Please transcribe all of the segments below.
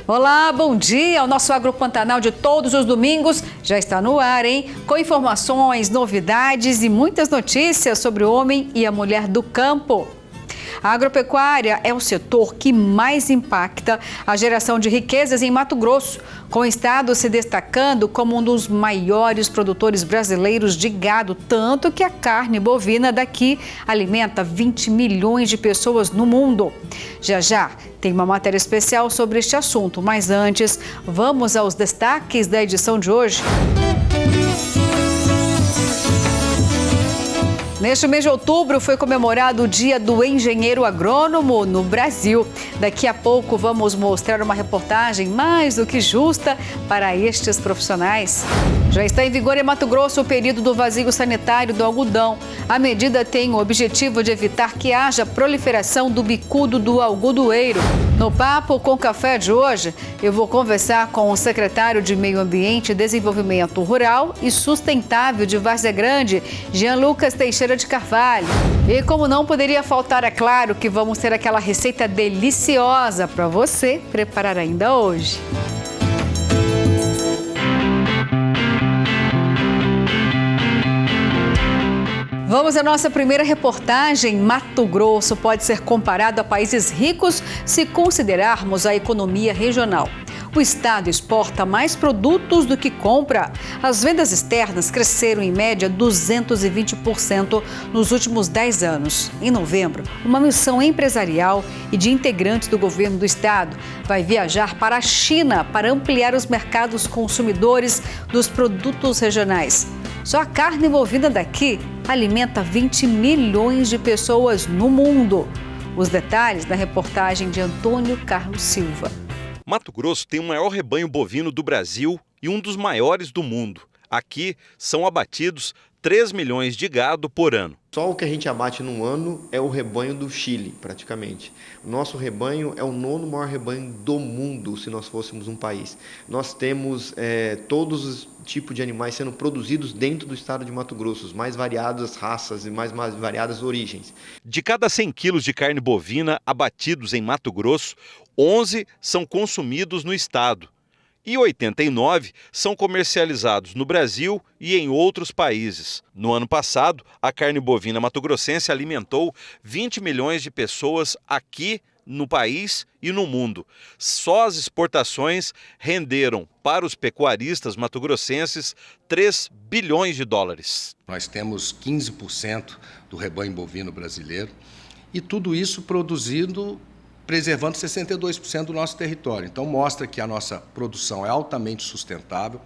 Olá, bom dia! O nosso Agro Pantanal de todos os domingos já está no ar, hein? Com informações, novidades e muitas notícias sobre o homem e a mulher do campo. A agropecuária é o setor que mais impacta a geração de riquezas em Mato Grosso, com o estado se destacando como um dos maiores produtores brasileiros de gado, tanto que a carne bovina daqui alimenta 20 milhões de pessoas no mundo. Já já tem uma matéria especial sobre este assunto, mas antes, vamos aos destaques da edição de hoje. Neste mês de outubro foi comemorado o Dia do Engenheiro Agrônomo no Brasil. Daqui a pouco vamos mostrar uma reportagem mais do que justa para estes profissionais. Já está em vigor em Mato Grosso o período do vazio sanitário do algodão. A medida tem o objetivo de evitar que haja proliferação do bicudo do algodoeiro. No Papo com Café de hoje, eu vou conversar com o secretário de Meio Ambiente, Desenvolvimento Rural e Sustentável de Várzea Grande, Jean Lucas Teixeira de Carvalho. E como não poderia faltar, é claro que vamos ter aquela receita deliciosa para você preparar ainda hoje. Vamos à nossa primeira reportagem. Mato Grosso pode ser comparado a países ricos se considerarmos a economia regional. O estado exporta mais produtos do que compra. As vendas externas cresceram em média 220% nos últimos 10 anos. Em novembro, uma missão empresarial e de integrantes do governo do estado vai viajar para a China para ampliar os mercados consumidores dos produtos regionais. Só a carne bovina daqui alimenta 20 milhões de pessoas no mundo. Os detalhes na reportagem de Antônio Carlos Silva. Mato Grosso tem o maior rebanho bovino do Brasil e um dos maiores do mundo. Aqui são abatidos 3 milhões de gado por ano. Só o que a gente abate num ano é o rebanho do Chile, praticamente. O nosso rebanho é o 9º maior rebanho do mundo, se nós fôssemos um país. Nós temos todos os tipos de animais sendo produzidos dentro do estado de Mato Grosso, as mais variadas raças e mais variadas origens. De cada 100 quilos de carne bovina abatidos em Mato Grosso, 11 são consumidos no estado. E 89 são comercializados no Brasil e em outros países. No ano passado, a carne bovina mato-grossense alimentou 20 milhões de pessoas aqui no país e no mundo. Só as exportações renderam para os pecuaristas mato-grossenses 3 bilhões de dólares. Nós temos 15% do rebanho bovino brasileiro e tudo isso produzido preservando 62% do nosso território. Então mostra que a nossa produção é altamente sustentável,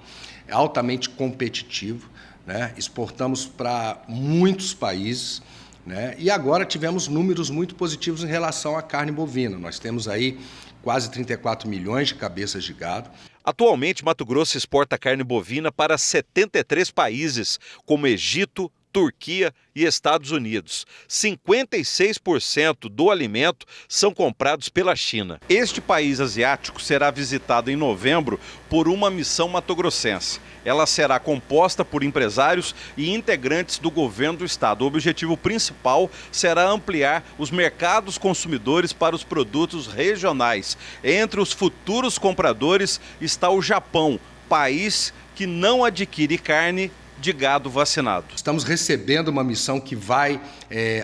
é altamente competitiva, né? Exportamos para muitos países, né? E agora tivemos números muito positivos em relação à carne bovina. Nós temos aí quase 34 milhões de cabeças de gado. Atualmente, Mato Grosso exporta carne bovina para 73 países, como Egito, Turquia e Estados Unidos. 56% do alimento são comprados pela China. Este país asiático será visitado em novembro por uma missão matogrossense. Ela será composta por empresários e integrantes do governo do estado. O objetivo principal será ampliar os mercados consumidores para os produtos regionais. Entre os futuros compradores está o Japão, país que não adquire carne de gado vacinado. Estamos recebendo uma missão que vai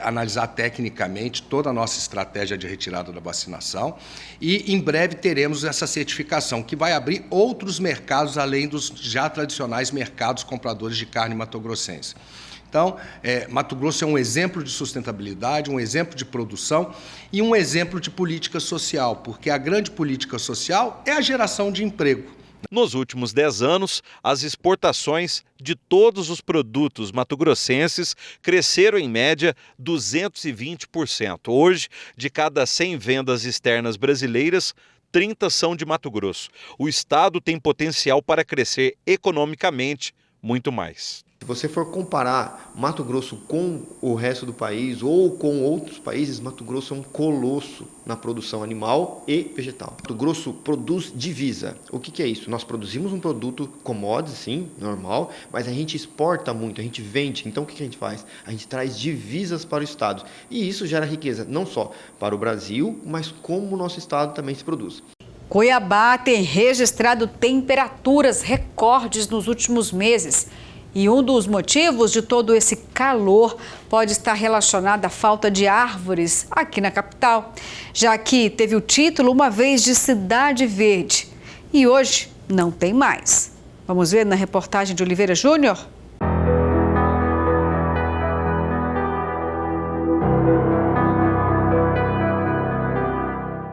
analisar tecnicamente toda a nossa estratégia de retirada da vacinação e em breve teremos essa certificação que vai abrir outros mercados além dos já tradicionais mercados compradores de carne matogrossense. Então, Mato Grosso é um exemplo de sustentabilidade, um exemplo de produção e um exemplo de política social, porque a grande política social é a geração de emprego. Nos últimos 10 anos, as exportações de todos os produtos mato-grossenses cresceram em média 220%. Hoje, de cada 100 vendas externas brasileiras, 30 são de Mato Grosso. O estado tem potencial para crescer economicamente muito mais. Se você for comparar Mato Grosso com o resto do país ou com outros países, Mato Grosso é um colosso na produção animal e vegetal. Mato Grosso produz divisa. O que é isso? Nós produzimos um produto commodity, sim, normal, mas a gente exporta muito, a gente vende. Então o que a gente faz? A gente traz divisas para o estado. E isso gera riqueza, não só para o Brasil, mas como o nosso estado também se produz. Cuiabá tem registrado temperaturas recordes nos últimos meses. E um dos motivos de todo esse calor pode estar relacionado à falta de árvores aqui na capital, já que teve o título uma vez de Cidade Verde e hoje não tem mais. Vamos ver na reportagem de Oliveira Júnior?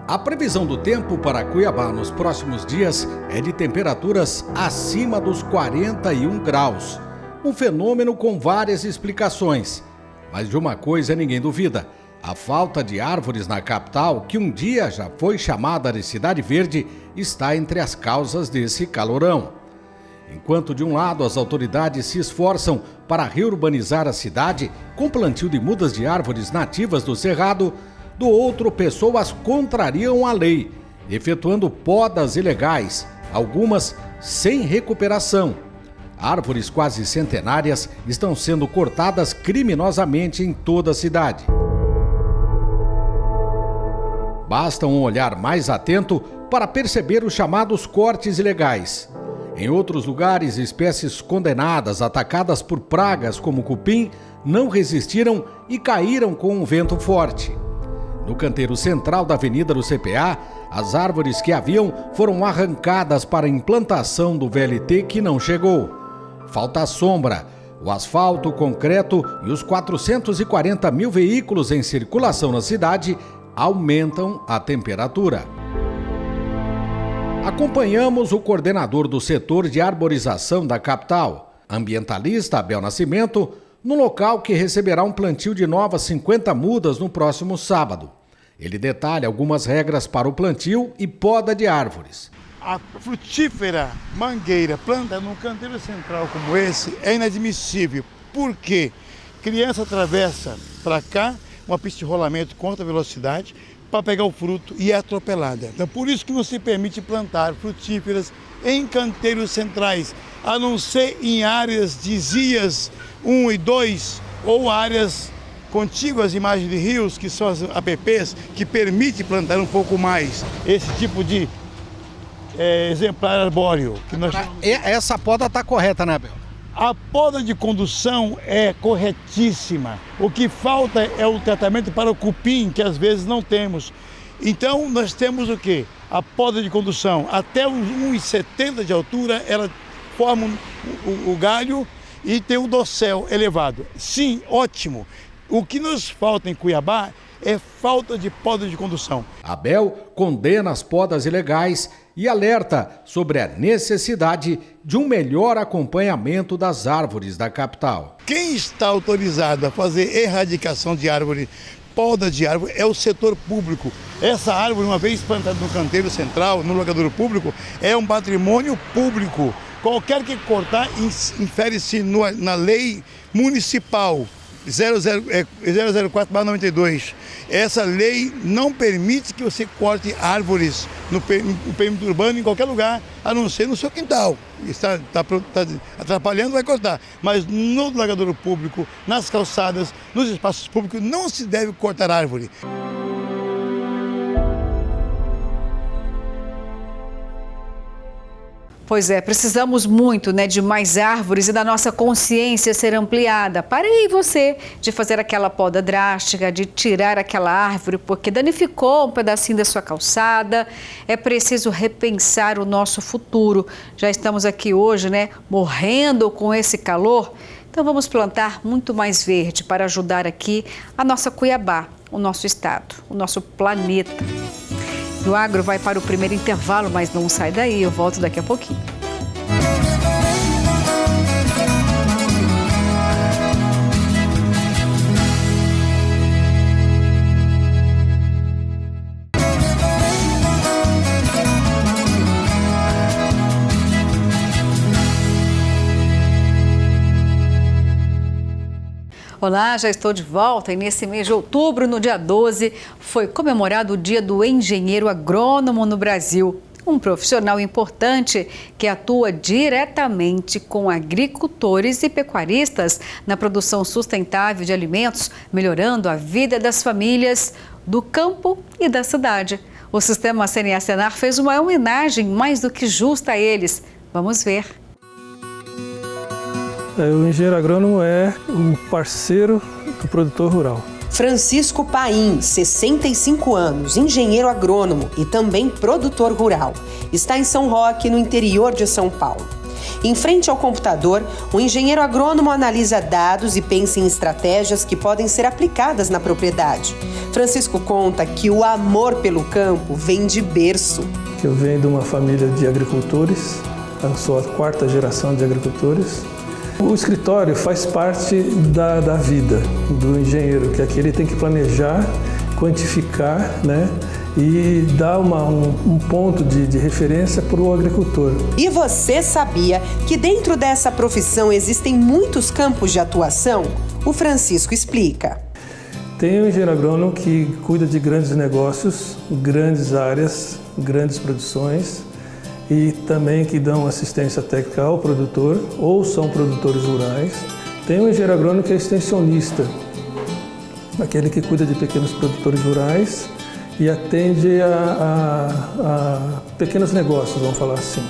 A previsão do tempo para Cuiabá nos próximos dias é de temperaturas acima dos 41 graus. Um fenômeno com várias explicações. Mas de uma coisa ninguém duvida: a falta de árvores na capital, que um dia já foi chamada de Cidade Verde, está entre as causas desse calorão. Enquanto de um lado as autoridades se esforçam para reurbanizar a cidade com plantio de mudas de árvores nativas do Cerrado, do outro, pessoas contrariam a lei, efetuando podas ilegais, algumas sem recuperação. Árvores quase centenárias estão sendo cortadas criminosamente em toda a cidade. Basta um olhar mais atento para perceber os chamados cortes ilegais. Em outros lugares, espécies condenadas, atacadas por pragas como cupim, não resistiram e caíram com um vento forte. No canteiro central da Avenida do CPA, as árvores que haviam foram arrancadas para a implantação do VLT que não chegou. Falta a sombra, o asfalto, o concreto e os 440 mil veículos em circulação na cidade aumentam a temperatura. Acompanhamos o coordenador do setor de arborização da capital, ambientalista Abel Nascimento, no local que receberá um plantio de novas 50 mudas no próximo sábado. Ele detalha algumas regras para o plantio e poda de árvores. A frutífera mangueira planta num canteiro central como esse é inadmissível. Por quê? Criança atravessa para cá uma pista de rolamento com alta velocidade para pegar o fruto e é atropelada. Então, por isso que não se permite plantar frutíferas em canteiros centrais, a não ser em áreas de zias 1 e 2 ou áreas contíguas, imagens de rios, que são as APPs, que permite plantar um pouco mais esse tipo de exemplar arbóreo. Essa poda está correta, né, Abel? A poda de condução é corretíssima. O que falta é o tratamento para o cupim, que às vezes não temos. Então, nós temos o quê? A poda de condução. Até uns 1,70 de altura, ela forma o galho e tem um dossel elevado. Sim, ótimo. O que nos falta em Cuiabá é falta de poda de condução. Abel condena as podas ilegais e alerta sobre a necessidade de um melhor acompanhamento das árvores da capital. Quem está autorizado a fazer erradicação de árvore, poda de árvore, é o setor público. Essa árvore, uma vez plantada no canteiro central, no locadouro público, é um patrimônio público. Qualquer que cortar, infere-se na lei municipal 004/92. Essa lei não permite que você corte árvores no perímetro urbano em qualquer lugar, a não ser no seu quintal. Está atrapalhando, vai cortar. Mas no largadouro público, nas calçadas, nos espaços públicos, não se deve cortar árvore. Pois é, precisamos muito, de mais árvores e da nossa consciência ser ampliada. Para aí você de fazer aquela poda drástica, de tirar aquela árvore porque danificou um pedacinho da sua calçada. É preciso repensar o nosso futuro. Já estamos aqui hoje, morrendo com esse calor. Então vamos plantar muito mais verde para ajudar aqui a nossa Cuiabá, o nosso estado, o nosso planeta. O Agro vai para o primeiro intervalo, mas não sai daí, eu volto daqui a pouquinho. Olá, já estou de volta e nesse mês de outubro, no dia 12, foi comemorado o Dia do Engenheiro Agrônomo no Brasil. Um profissional importante que atua diretamente com agricultores e pecuaristas na produção sustentável de alimentos, melhorando a vida das famílias do campo e da cidade. O sistema CNA-Senar fez uma homenagem mais do que justa a eles. Vamos ver. O engenheiro agrônomo é um parceiro do produtor rural. Francisco Paim, 65 anos, engenheiro agrônomo e também produtor rural. Está em São Roque, no interior de São Paulo. Em frente ao computador, o engenheiro agrônomo analisa dados e pensa em estratégias que podem ser aplicadas na propriedade. Francisco conta que o amor pelo campo vem de berço. Eu venho de uma família de agricultores, eu sou a 4ª geração de agricultores. O escritório faz parte da vida do engenheiro, que aqui ele tem que planejar, quantificar, né, e dar um ponto de referência para o agricultor. E você sabia que dentro dessa profissão existem muitos campos de atuação? O Francisco explica. Tem o engenheiro agrônomo que cuida de grandes negócios, grandes áreas, grandes produções, e também que dão assistência técnica ao produtor, ou são produtores rurais. Tem o engenheiro agrônomo que é extensionista, aquele que cuida de pequenos produtores rurais e atende a pequenos negócios, vamos falar assim.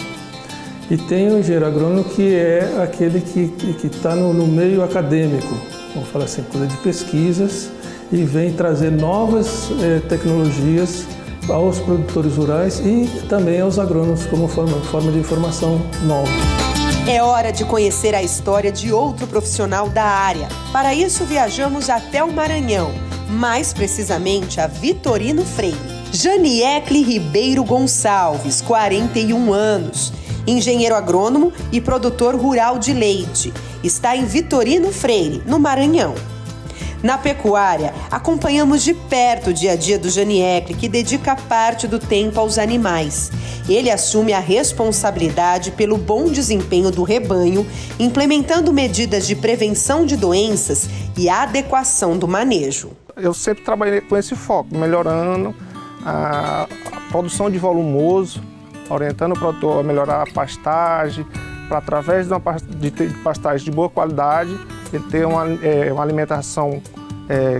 E tem o engenheiro agrônomo que é aquele que está no meio acadêmico, vamos falar assim, cuida de pesquisas e vem trazer novas tecnologias aos produtores rurais e também aos agrônomos como forma de informação nova. É hora de conhecer a história de outro profissional da área. Para isso, viajamos até o Maranhão, mais precisamente a Vitorino Freire. Janiekle Ribeiro Gonçalves, 41 anos, engenheiro agrônomo e produtor rural de leite. Está em Vitorino Freire, no Maranhão. Na pecuária, acompanhamos de perto o dia a dia do Janiekle, que dedica parte do tempo aos animais. Ele assume a responsabilidade pelo bom desempenho do rebanho, implementando medidas de prevenção de doenças e adequação do manejo. Eu sempre trabalhei com esse foco, melhorando a produção de volumoso, orientando o produtor a melhorar a pastagem, para através de pastagem de boa qualidade, ele ter uma alimentação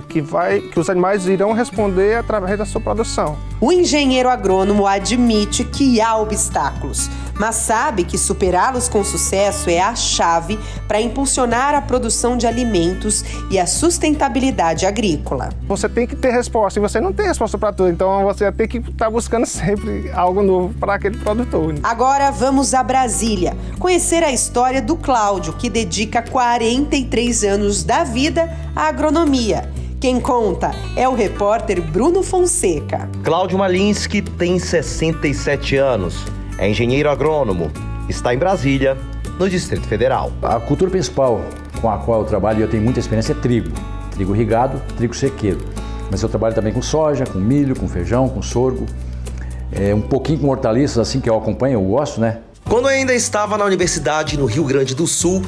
que os animais irão responder através da sua produção. O engenheiro agrônomo admite que há obstáculos, mas sabe que superá-los com sucesso é a chave para impulsionar a produção de alimentos e a sustentabilidade agrícola. Você tem que ter resposta, e você não tem resposta para tudo, então você tem que estar buscando sempre algo novo para aquele produtor. Agora vamos a Brasília, conhecer a história do Cláudio, que dedica 43 anos da vida à agronomia. Quem conta é o repórter Bruno Fonseca. Cláudio Malinski tem 67 anos, é engenheiro agrônomo, está em Brasília, no Distrito Federal. A cultura principal com a qual eu trabalho e eu tenho muita experiência é trigo. Trigo irrigado, trigo sequeiro. Mas eu trabalho também com soja, com milho, com feijão, com sorgo. Um pouquinho com hortaliças, assim, que eu acompanho, eu gosto, né? Quando ainda estava na universidade no Rio Grande do Sul,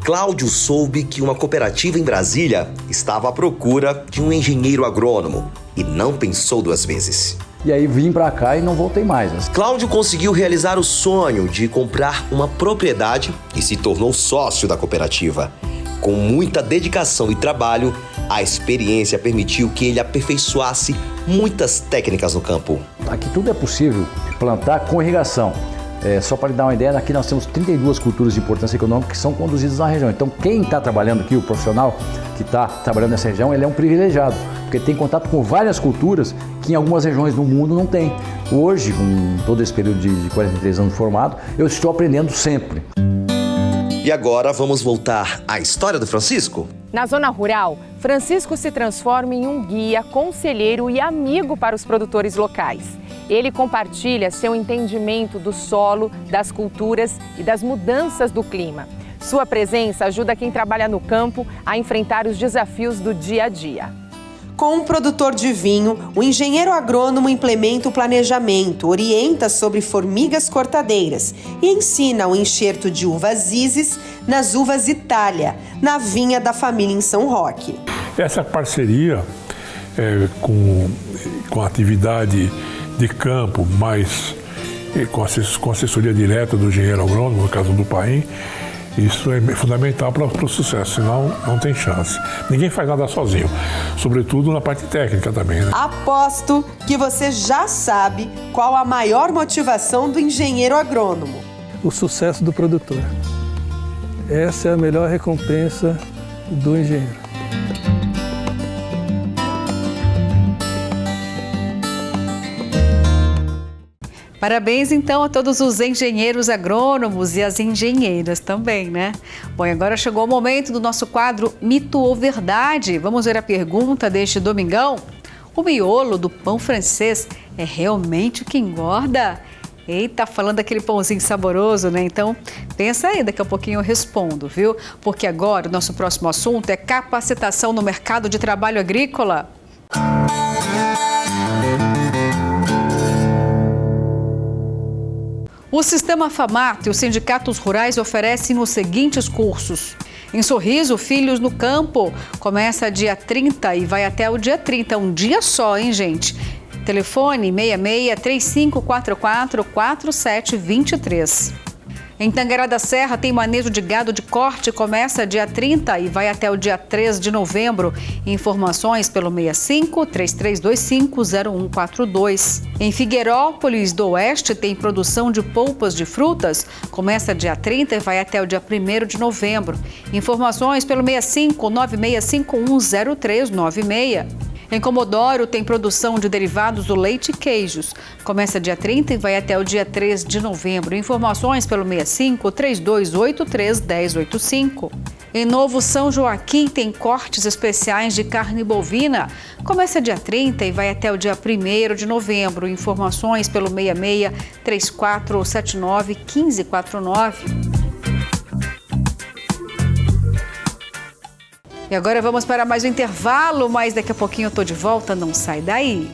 Cláudio soube que uma cooperativa em Brasília estava à procura de um engenheiro agrônomo e não pensou duas vezes. E aí vim pra cá e não voltei mais. Cláudio conseguiu realizar o sonho de comprar uma propriedade e se tornou sócio da cooperativa. Com muita dedicação e trabalho, a experiência permitiu que ele aperfeiçoasse muitas técnicas no campo. Aqui tudo é possível plantar com irrigação. Só para lhe dar uma ideia, aqui nós temos 32 culturas de importância econômica que são conduzidas na região. Então, quem está trabalhando aqui, o profissional que está trabalhando nessa região, ele é um privilegiado, porque tem contato com várias culturas que em algumas regiões do mundo não tem. Hoje, com todo esse período de 43 anos formado, eu estou aprendendo sempre. E agora vamos voltar à história do Francisco? Na zona rural, Francisco se transforma em um guia, conselheiro e amigo para os produtores locais. Ele compartilha seu entendimento do solo, das culturas e das mudanças do clima. Sua presença ajuda quem trabalha no campo a enfrentar os desafios do dia a dia. Com um produtor de vinho, o engenheiro agrônomo implementa o planejamento, orienta sobre formigas cortadeiras e ensina o enxerto de uvas Isis nas uvas Itália, na vinha da família em São Roque. Essa parceria com a atividade de campo, mas com assessoria direta do engenheiro agrônomo, no caso do Paim, Isso é fundamental para o sucesso, senão não tem chance. Ninguém faz nada sozinho, sobretudo na parte técnica também, né? Aposto que você já sabe qual a maior motivação do engenheiro agrônomo. O sucesso do produtor. Essa é a melhor recompensa do engenheiro. Parabéns, então, a todos os engenheiros agrônomos e as engenheiras também, né? Bom, e agora chegou o momento do nosso quadro Mito ou Verdade. Vamos ver a pergunta deste domingão. O miolo do pão francês é realmente o que engorda? Eita, falando daquele pãozinho saboroso, né? Então, pensa aí, daqui a pouquinho eu respondo, viu? Porque agora o nosso próximo assunto é capacitação no mercado de trabalho agrícola. O Sistema FAMAT e os sindicatos rurais oferecem os seguintes cursos. Em Sorriso, Filhos no Campo, começa dia 30 e vai até o dia 30, um dia só, hein, gente? Telefone 66-3544-4723. Em Tangará da Serra tem manejo de gado de corte, começa dia 30 e vai até o dia 3 de novembro. Informações pelo 65-3325-0142. Em Figueirópolis do Oeste tem produção de polpas de frutas, começa dia 30 e vai até o dia 1º de novembro. Informações pelo 65-9651-0396. Em Comodoro tem produção de derivados do leite e queijos. Começa dia 30 e vai até o dia 3 de novembro. Informações pelo 65-3283-1085. Em Novo São Joaquim tem cortes especiais de carne bovina. Começa dia 30 e vai até o dia 1º de novembro. Informações pelo 66-3479-1549. E agora vamos para mais um intervalo, mas daqui a pouquinho eu tô de volta, não sai daí.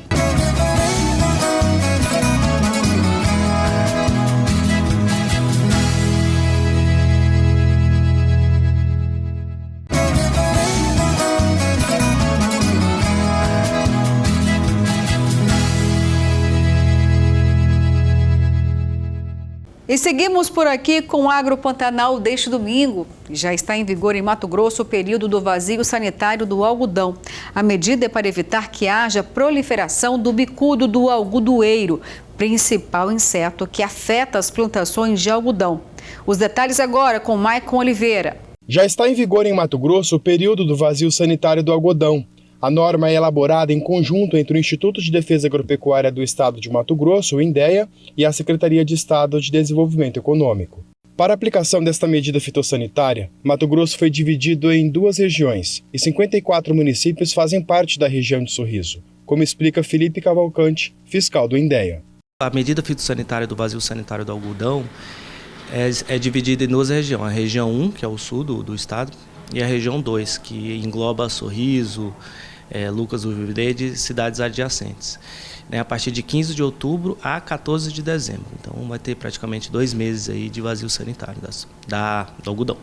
E seguimos por aqui com o Agro Pantanal deste domingo. Já está em vigor em Mato Grosso o período do vazio sanitário do algodão. A medida é para evitar que haja proliferação do bicudo do algodoeiro, principal inseto que afeta as plantações de algodão. Os detalhes agora com Maicon Oliveira. Já está em vigor em Mato Grosso o período do vazio sanitário do algodão. A norma é elaborada em conjunto entre o Instituto de Defesa Agropecuária do Estado de Mato Grosso, o INDEA, e a Secretaria de Estado de Desenvolvimento Econômico. Para a aplicação desta medida fitossanitária, Mato Grosso foi dividido em 2 regiões e 54 municípios fazem parte da região de Sorriso, como explica Felipe Cavalcante, fiscal do INDEA. A medida fitossanitária do vazio sanitário do algodão é dividida em 2 regiões. A região 1, que é o sul do estado, e a região 2, que engloba Sorriso, Lucas do Rio Verde e cidades adjacentes, a partir de 15 de outubro a 14 de dezembro. Então vai ter praticamente 2 meses aí de vazio sanitário do algodão.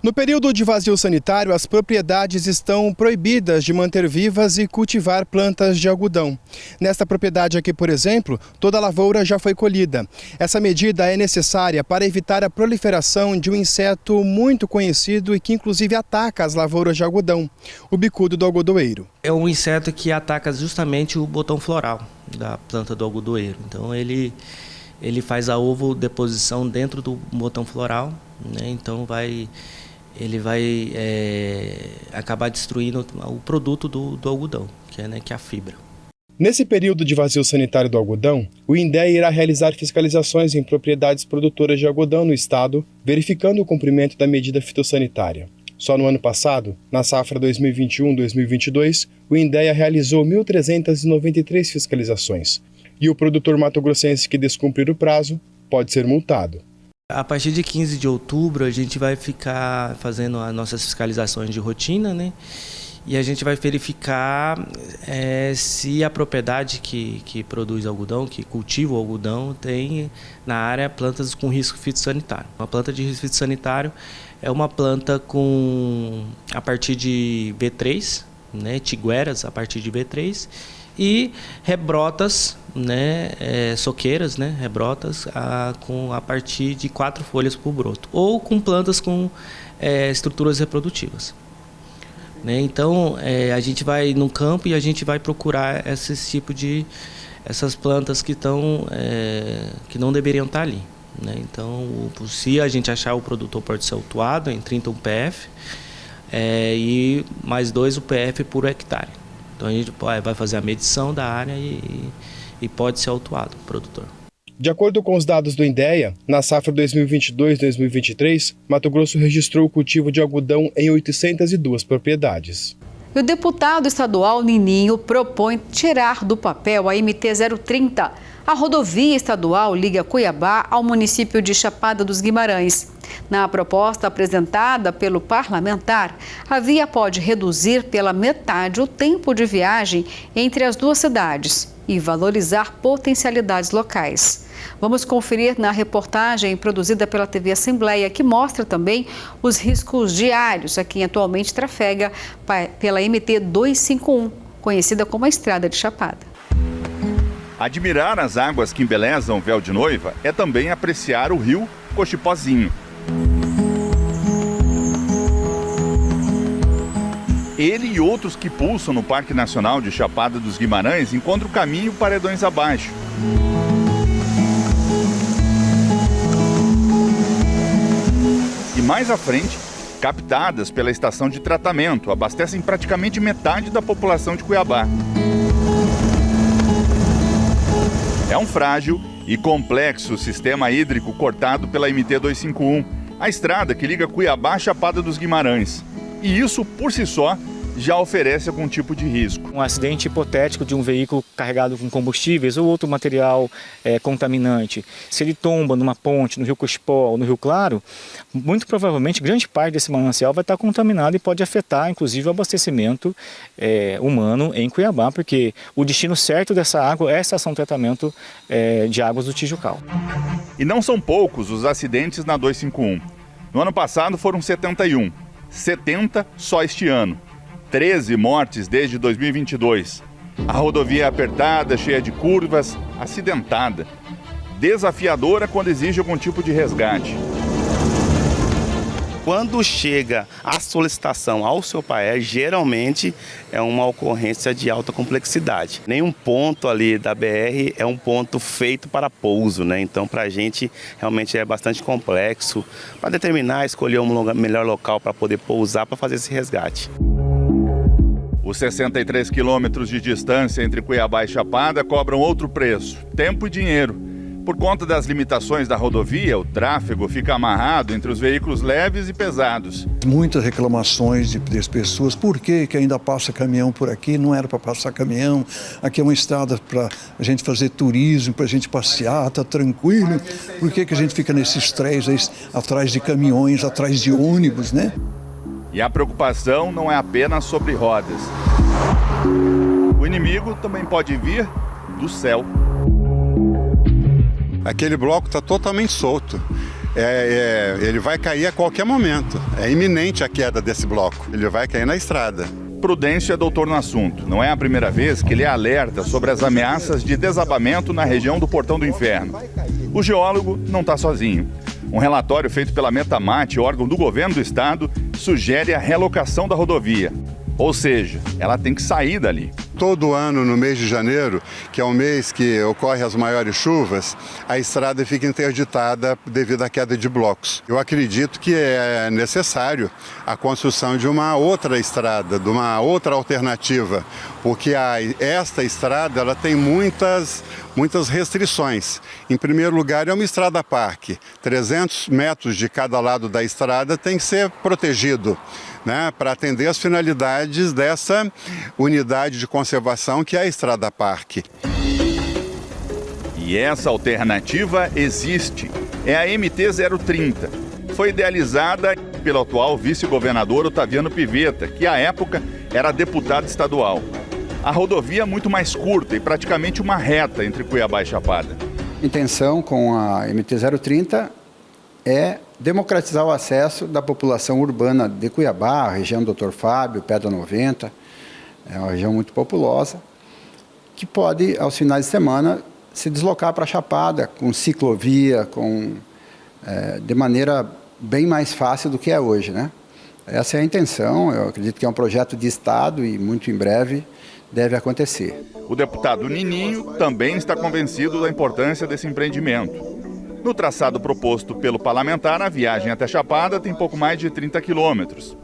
No período de vazio sanitário, as propriedades estão proibidas de manter vivas e cultivar plantas de algodão. Nesta propriedade aqui, por exemplo, toda a lavoura já foi colhida. Essa medida é necessária para evitar a proliferação de um inseto muito conhecido e que inclusive ataca as lavouras de algodão, o bicudo do algodoeiro. É um inseto que ataca justamente o botão floral da planta do algodoeiro. Então ele faz a ovodeposição dentro do botão floral, então ele vai acabar destruindo o produto do algodão, que é a fibra. Nesse período de vazio sanitário do algodão, o INDEA irá realizar fiscalizações em propriedades produtoras de algodão no estado, verificando o cumprimento da medida fitossanitária. Só no ano passado, na safra 2021-2022, o INDEA realizou 1.393 fiscalizações. E o produtor mato-grossense que descumprir o prazo pode ser multado. A partir de 15 de outubro, a gente vai ficar fazendo as nossas fiscalizações de rotina, E a gente vai verificar se a propriedade que produz algodão, que cultiva o algodão, tem na área plantas com risco fitossanitário. Uma planta de risco fitossanitário é uma planta a partir de B3, tigueras a partir de B3, e rebrotas, né, soqueiras, né, rebrotas a partir de 4 folhas por broto, ou com plantas com estruturas reprodutivas. Né? Então, a gente vai no campo e a gente vai procurar essas plantas que não deveriam estar ali. Né? Então, se a gente achar, o produtor pode ser autuado em 30 UPF e mais 2 UPF por hectare. Então, a gente vai fazer a medição da área e pode ser autuado o produtor. De acordo com os dados do INDEA, na safra 2022-2023, Mato Grosso registrou o cultivo de algodão em 802 propriedades. E o deputado estadual Nininho propõe tirar do papel a MT-030. A rodovia estadual liga Cuiabá ao município de Chapada dos Guimarães. Na proposta apresentada pelo parlamentar, a via pode reduzir pela metade o tempo de viagem entre as duas cidades e valorizar potencialidades locais. Vamos conferir na reportagem produzida pela TV Assembleia, que mostra também os riscos diários a quem atualmente trafega pela MT-251, conhecida como a Estrada de Chapada. Admirar as águas que embelezam o véu de noiva é também apreciar o rio Cochipozinho. Ele e outros que pulsam no Parque Nacional de Chapada dos Guimarães encontram o caminho paredões abaixo. E mais à frente, captadas pela estação de tratamento, abastecem praticamente metade da população de Cuiabá. É um frágil e complexo sistema hídrico cortado pela MT-251, a estrada que liga Cuiabá à Chapada dos Guimarães. E isso, por si só, já oferece algum tipo de risco. Um acidente hipotético de um veículo carregado com combustíveis ou outro material contaminante, se ele tomba numa ponte, no rio Cochipó ou no rio Claro, muito provavelmente grande parte desse manancial vai estar contaminado e pode afetar, inclusive, o abastecimento humano em Cuiabá, porque o destino certo dessa água é a estação de tratamento de águas do Tijucal. E não são poucos os acidentes na 251. No ano passado foram 71, 70 só este ano. 13 mortes desde 2022. A rodovia é apertada, cheia de curvas, acidentada. Desafiadora quando exige algum tipo de resgate. Quando chega a solicitação ao seu PAER, geralmente é uma ocorrência de alta complexidade. Nenhum ponto ali da BR é um ponto feito para pouso, né? Então, para a gente, realmente é bastante complexo para determinar, escolher um melhor local para poder pousar, para fazer esse resgate. Os 63 quilômetros de distância entre Cuiabá e Chapada cobram outro preço, tempo e dinheiro. Por conta das limitações da rodovia, o tráfego fica amarrado entre os veículos leves e pesados. Muitas reclamações das pessoas, por que ainda passa caminhão por aqui? Não era para passar caminhão, aqui é uma estrada para a gente fazer turismo, para a gente passear, está tranquilo. Por que a gente fica nesses três atrás de caminhões, atrás de ônibus, né? E a preocupação não é apenas sobre rodas. O inimigo também pode vir do céu. Aquele bloco está totalmente solto. Ele vai cair a qualquer momento. É iminente a queda desse bloco. Ele vai cair na estrada. Prudêncio é doutor no assunto. Não é a primeira vez que ele alerta sobre as ameaças de desabamento na região do Portão do Inferno. O geólogo não está sozinho. Um relatório feito pela Metamate, órgão do governo do estado, sugere a relocação da rodovia. Ou seja, ela tem que sair dali. Todo ano, no mês de janeiro, que é o mês que ocorrem as maiores chuvas, a estrada fica interditada devido à queda de blocos. Eu acredito que é necessário a construção de uma outra estrada, de uma outra alternativa, porque esta estrada ela tem muitas restrições. Em primeiro lugar, é uma estrada parque. 300 metros de cada lado da estrada tem que ser protegido, né, para atender as finalidades dessa unidade de conservação que é a Estrada Parque. E essa alternativa existe. É a MT-030. Foi idealizada pelo atual vice-governador Otaviano Pivetta, que à época era deputado estadual. A rodovia é muito mais curta e praticamente uma reta entre Cuiabá e Chapada. A intenção com a MT-030 é democratizar o acesso da população urbana de Cuiabá, a região Dr. Fábio, Pedra 90, é uma região muito populosa, que pode, aos finais de semana, se deslocar para a Chapada com ciclovia, de maneira bem mais fácil do que é hoje, né? Essa é a intenção, eu acredito que é um projeto de Estado e muito em breve deve acontecer. O deputado Nininho também está convencido da importância desse empreendimento. No traçado proposto pelo parlamentar, a viagem até Chapada tem pouco mais de 30 quilômetros.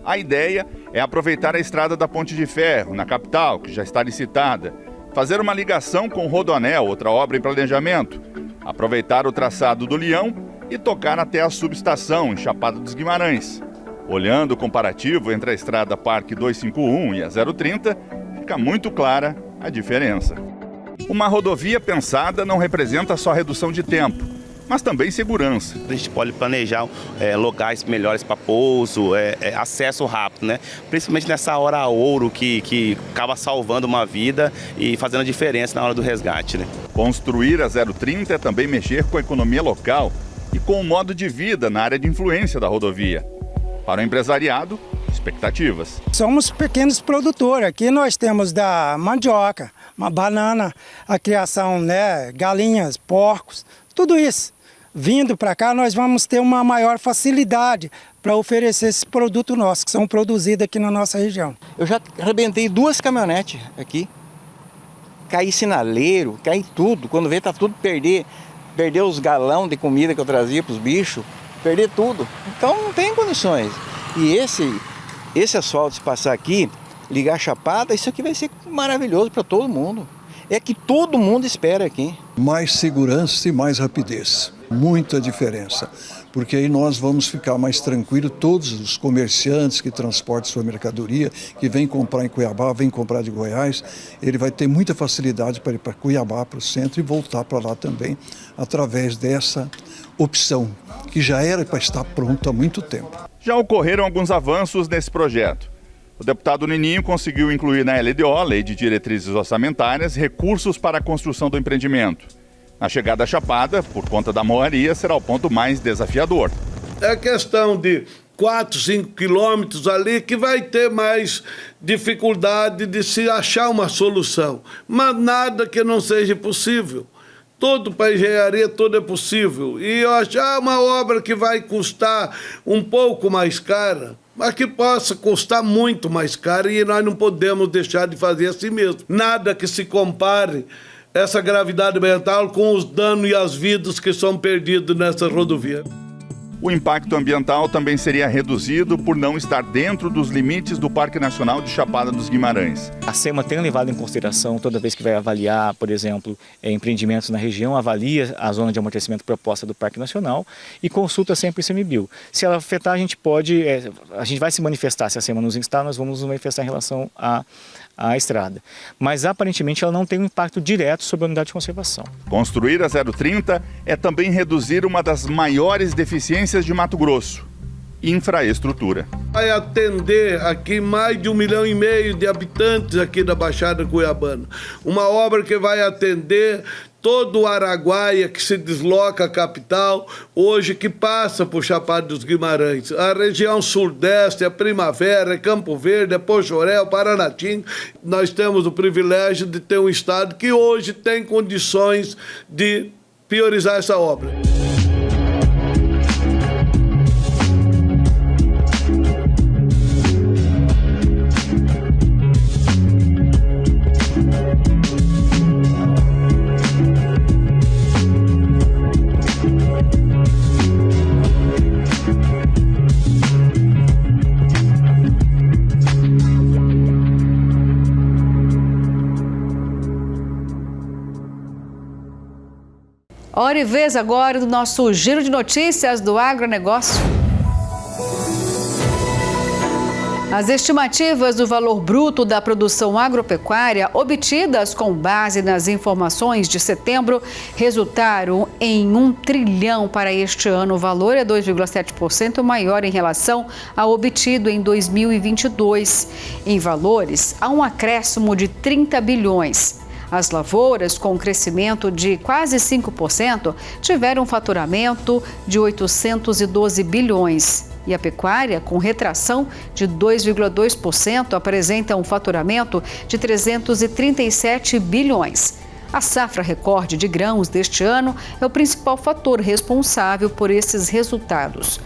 A ideia é aproveitar a estrada da Ponte de Ferro, na capital, que já está licitada, fazer uma ligação com o Rodoanel, outra obra em planejamento, aproveitar o traçado do Leão e tocar até a subestação, em Chapada dos Guimarães. Olhando o comparativo entre a estrada Parque 251 e a 030, fica muito clara a diferença. Uma rodovia pensada não representa só redução de tempo, mas também segurança. A gente pode planejar locais melhores para pouso, acesso rápido, né? Principalmente nessa hora ouro que acaba salvando uma vida e fazendo a diferença na hora do resgate, né? Construir a 030 é também mexer com a economia local e com o modo de vida na área de influência da rodovia. Para o empresariado, expectativas. Somos pequenos produtores. Aqui nós temos da mandioca, uma banana, a criação, né, galinhas, porcos, tudo isso. Vindo para cá, nós vamos ter uma maior facilidade para oferecer esses produtos nossos, que são produzidos aqui na nossa região. Eu já arrebentei 2 caminhonetes aqui. Caí sinaleiro, caí tudo. Quando vê, tá tudo perder os galão de comida que eu trazia para os bichos. Perder tudo. Então não tem condições. E esse asfalto, se passar aqui, ligar a Chapada, isso aqui vai ser maravilhoso para todo mundo. É que todo mundo espera aqui. Mais segurança e mais rapidez. Muita diferença. Porque aí nós vamos ficar mais tranquilos, todos os comerciantes que transportam sua mercadoria, que vêm comprar em Cuiabá, vêm comprar de Goiás, ele vai ter muita facilidade para ir para Cuiabá, para o centro e voltar para lá também, através dessa opção, que já era para estar pronto há muito tempo. Já ocorreram alguns avanços nesse projeto. O deputado Nininho conseguiu incluir na LDO, Lei de Diretrizes Orçamentárias, recursos para a construção do empreendimento. Na chegada à Chapada, por conta da moaria, será o ponto mais desafiador. É questão de 4, 5 quilômetros ali que vai ter mais dificuldade de se achar uma solução. Mas nada que não seja possível. Tudo para engenharia, tudo é possível. E eu achar uma obra que vai custar um pouco mais cara, mas que possa custar muito mais cara, e nós não podemos deixar de fazer assim mesmo. Nada que se compare essa gravidade ambiental com os danos e as vidas que são perdidos nessa rodovia. O impacto ambiental também seria reduzido por não estar dentro dos limites do Parque Nacional de Chapada dos Guimarães. A SEMA tem levado em consideração, toda vez que vai avaliar, por exemplo, empreendimentos na região, avalia a zona de amortecimento proposta do Parque Nacional e consulta sempre o ICMBio. Se ela afetar, a gente vai se manifestar. Se a SEMA nos instar, nós vamos nos manifestar em relação à estrada. Mas, aparentemente, ela não tem um impacto direto sobre a unidade de conservação. Construir a 030 é também reduzir uma das maiores deficiências de Mato Grosso: infraestrutura. Vai atender aqui mais de 1,5 milhão de habitantes aqui da Baixada Cuiabana. Uma obra que vai atender todo o Araguaia que se desloca à capital, hoje que passa por Chapada dos Guimarães. A região sudeste, a Primavera, Campo Verde, Pochorel, Paranatinga. Nós temos o privilégio de ter um estado que hoje tem condições de priorizar essa obra. Hora e vez agora do nosso giro de notícias do agronegócio. As estimativas do valor bruto da produção agropecuária, obtidas com base nas informações de setembro, resultaram em 1 trilhão para este ano. O valor é 2,7% maior em relação ao obtido em 2022. Em valores, há um acréscimo de 30 bilhões. As lavouras, com um crescimento de quase 5%, tiveram um faturamento de 812 bilhões. e a pecuária, com retração de 2,2%, apresenta um faturamento de 337 bilhões. A safra recorde de grãos deste ano é o principal fator responsável por esses resultados.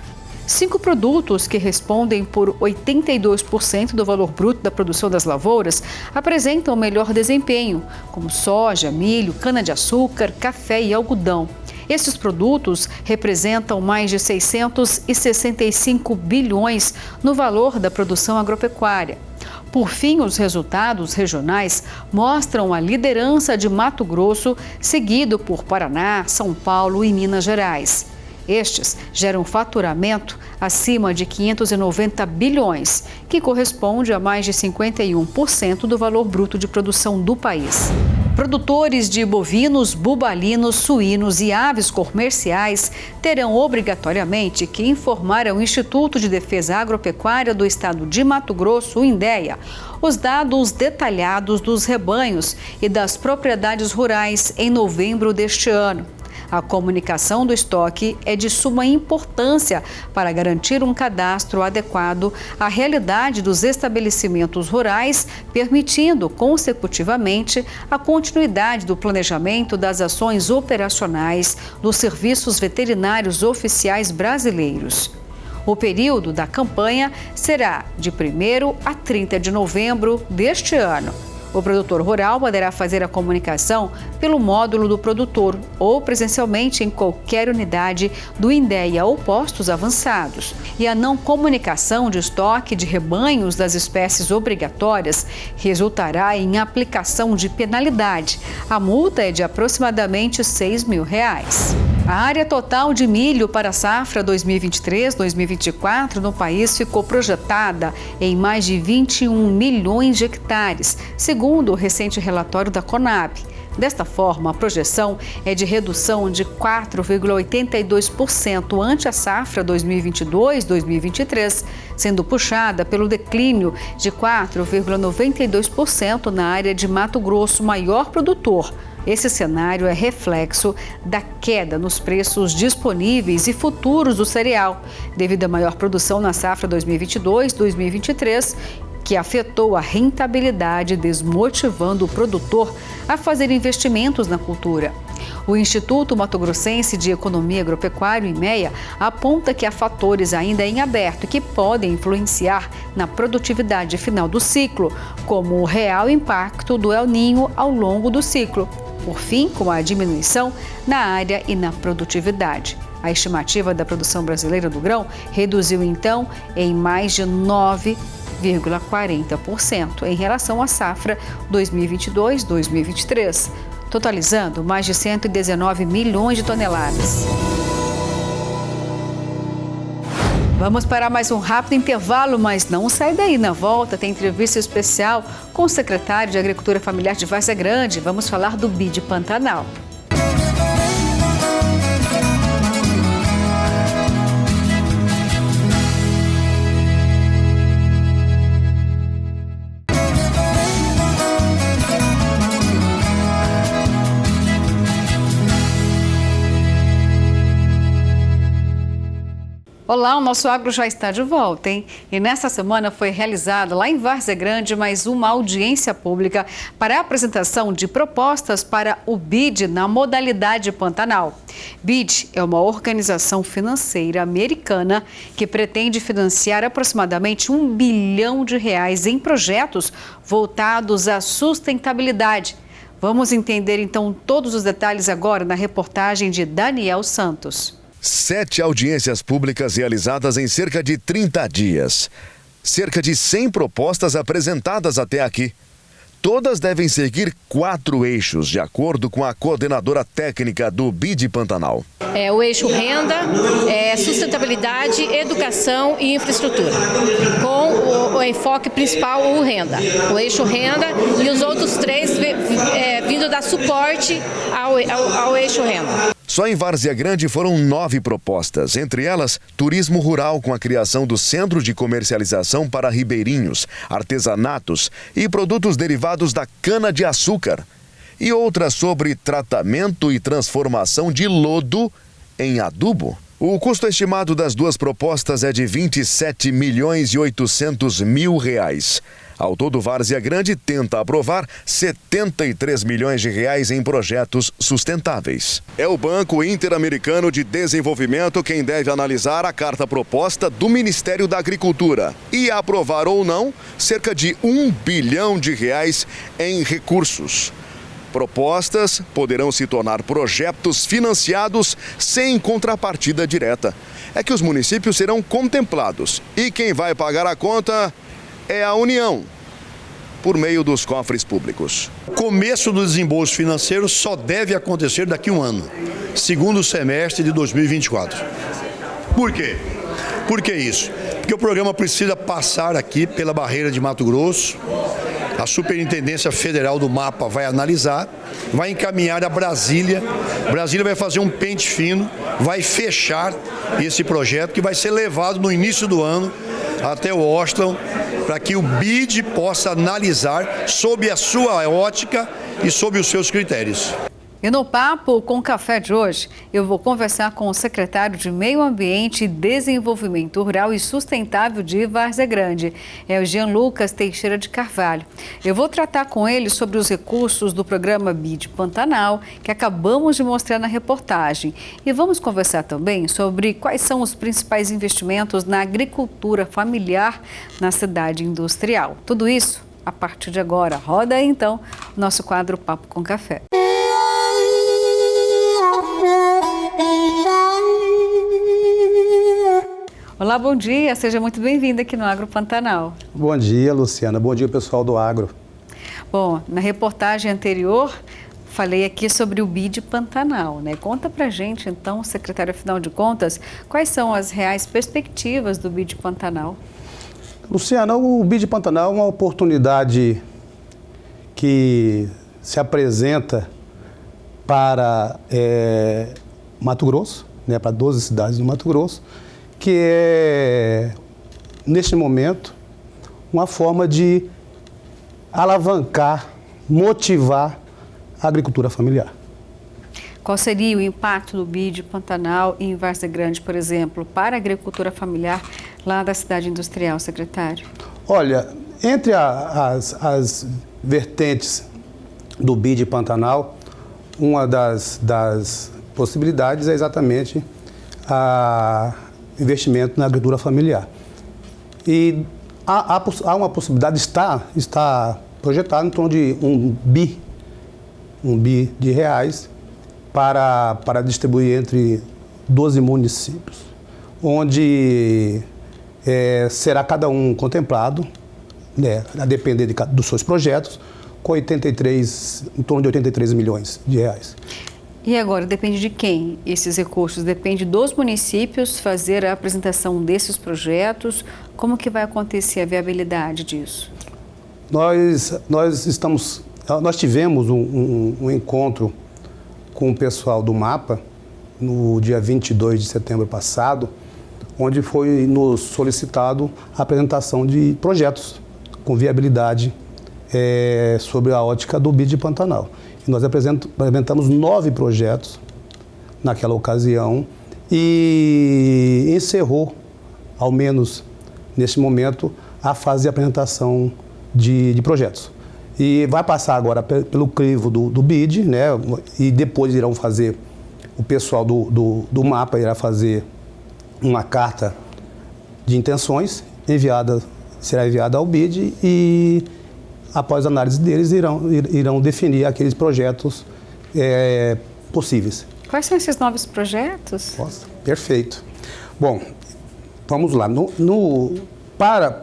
5 produtos que respondem por 82% do valor bruto da produção das lavouras apresentam melhor desempenho, como soja, milho, cana-de-açúcar, café e algodão. Estes produtos representam mais de 665 bilhões no valor da produção agropecuária. Por fim, os resultados regionais mostram a liderança de Mato Grosso, seguido por Paraná, São Paulo e Minas Gerais. Estes geram faturamento acima de 590 bilhões, que corresponde a mais de 51% do valor bruto de produção do país. Produtores de bovinos, bubalinos, suínos e aves comerciais terão obrigatoriamente que informar ao Instituto de Defesa Agropecuária do Estado de Mato Grosso, o INDEA, os dados detalhados dos rebanhos e das propriedades rurais em novembro deste ano. A comunicação do estoque é de suma importância para garantir um cadastro adequado à realidade dos estabelecimentos rurais, permitindo, consecutivamente, a continuidade do planejamento das ações operacionais dos serviços veterinários oficiais brasileiros. O período da campanha será de 1º a 30 de novembro deste ano. O produtor rural poderá fazer a comunicação pelo módulo do produtor ou presencialmente em qualquer unidade do INDEA ou postos avançados. E a não comunicação de estoque de rebanhos das espécies obrigatórias resultará em aplicação de penalidade. A multa é de aproximadamente R$6 mil. A área total de milho para a safra 2023-2024 no país ficou projetada em mais de 21 milhões de hectares, segundo o recente relatório da Conab. Desta forma, a projeção é de redução de 4,82% ante a safra 2022-2023, sendo puxada pelo declínio de 4,92% na área de Mato Grosso, maior produtor. Esse cenário é reflexo da queda nos preços disponíveis e futuros do cereal, devido à maior produção na safra 2022-2023, que afetou a rentabilidade, desmotivando o produtor a fazer investimentos na cultura. O Instituto Mato Grossense de Economia Agropecuária, IMEA, aponta que há fatores ainda em aberto que podem influenciar na produtividade final do ciclo, como o real impacto do El Niño ao longo do ciclo. Por fim, com a diminuição na área e na produtividade. A estimativa da produção brasileira do grão reduziu, então, em mais de 9,40% em relação à safra 2022-2023, totalizando mais de 119 milhões de toneladas. Vamos para mais um rápido intervalo, mas não sai daí. Na volta tem entrevista especial com o secretário de Agricultura Familiar de Várzea Grande. Vamos falar do BID Pantanal. Olá, o nosso agro já está de volta, hein? E nessa semana foi realizada lá em Várzea Grande mais uma audiência pública para a apresentação de propostas para o BID na modalidade Pantanal. BID é uma organização financeira americana que pretende financiar aproximadamente R$1 bilhão em projetos voltados à sustentabilidade. Vamos entender então todos os detalhes agora na reportagem de Daniel Santos. 7 audiências públicas realizadas em cerca de 30 dias. Cerca de 100 propostas apresentadas até aqui. Todas devem seguir 4 eixos, de acordo com a coordenadora técnica do BID Pantanal. O eixo renda, sustentabilidade, educação e infraestrutura, com o enfoque principal, o renda. O eixo renda e os outros 3 vindo dar suporte ao eixo renda. Só em Várzea Grande foram 9 propostas, entre elas turismo rural com a criação do Centro de Comercialização para Ribeirinhos, artesanatos e produtos derivados da cana-de-açúcar. E outras sobre tratamento e transformação de lodo em adubo. O custo estimado das duas propostas é de R$ 27.800.000. Ao todo, Várzea Grande tenta aprovar R$ 73 milhões em projetos sustentáveis. É o Banco Interamericano de Desenvolvimento quem deve analisar a carta proposta do Ministério da Agricultura e aprovar ou não cerca de R$ 1 bilhão em recursos. Propostas poderão se tornar projetos financiados sem contrapartida direta. É que os municípios serão contemplados e quem vai pagar a conta é a União, por meio dos cofres públicos. O começo do desembolso financeiro só deve acontecer daqui a um ano, segundo semestre de 2024. Por quê? Por que isso? Porque o programa precisa passar aqui pela barreira de Mato Grosso. A Superintendência Federal do MAPA vai analisar, vai encaminhar a Brasília. Brasília vai fazer um pente fino, vai fechar esse projeto que vai ser levado no início do ano até o Washington, para que o BID possa analisar sob a sua ótica e sob os seus critérios. E no Papo com Café de hoje, eu vou conversar com o secretário de Meio Ambiente, Desenvolvimento Rural e Sustentável de Várzea Grande, é o Jean Lucas Teixeira de Carvalho. Eu vou tratar com ele sobre os recursos do programa BID Pantanal, que acabamos de mostrar na reportagem. E vamos conversar também sobre quais são os principais investimentos na agricultura familiar na cidade industrial. Tudo isso a partir de agora. Roda aí, então, o nosso quadro Papo com Café. Olá, bom dia, seja muito bem-vinda aqui no Agro Pantanal. Bom dia, Luciana, bom dia pessoal do Agro. Bom, na reportagem anterior falei aqui sobre o BID Pantanal, né? Conta pra gente então, secretário, afinal de contas, quais são as reais perspectivas do BID Pantanal? Luciana, o BID Pantanal é uma oportunidade que se apresenta para Mato Grosso, né, para 12 cidades do Mato Grosso, que é, neste momento, uma forma de alavancar, motivar a agricultura familiar. Qual seria o impacto do BID Pantanal em Várzea Grande, por exemplo, para a agricultura familiar lá da cidade industrial, secretário? Olha, entre as vertentes do BID Pantanal, uma das possibilidades é exatamente o investimento na agricultura familiar. E há uma possibilidade, está projetado em torno de um bi de reais para distribuir entre 12 municípios, onde será cada um contemplado, né, a depender dos seus projetos, com em torno de 83 milhões de reais. E agora, depende de quem esses recursos? Depende dos municípios fazer a apresentação desses projetos? Como que vai acontecer a viabilidade disso? Nós tivemos um encontro com o pessoal do MAPA no dia 22 de setembro passado, onde foi nos solicitado a apresentação de projetos com viabilidade sobre a ótica do BID Pantanal. E nós apresentamos 9 projetos naquela ocasião e encerrou, ao menos neste momento, a fase de apresentação de projetos. E vai passar agora pelo crivo do BID, né? E depois irão fazer, o pessoal do MAPA irá fazer uma carta de intenções, será enviada ao BID e, após a análise deles, irão definir aqueles projetos possíveis. Quais são esses novos projetos? Nossa, perfeito. Bom, vamos lá.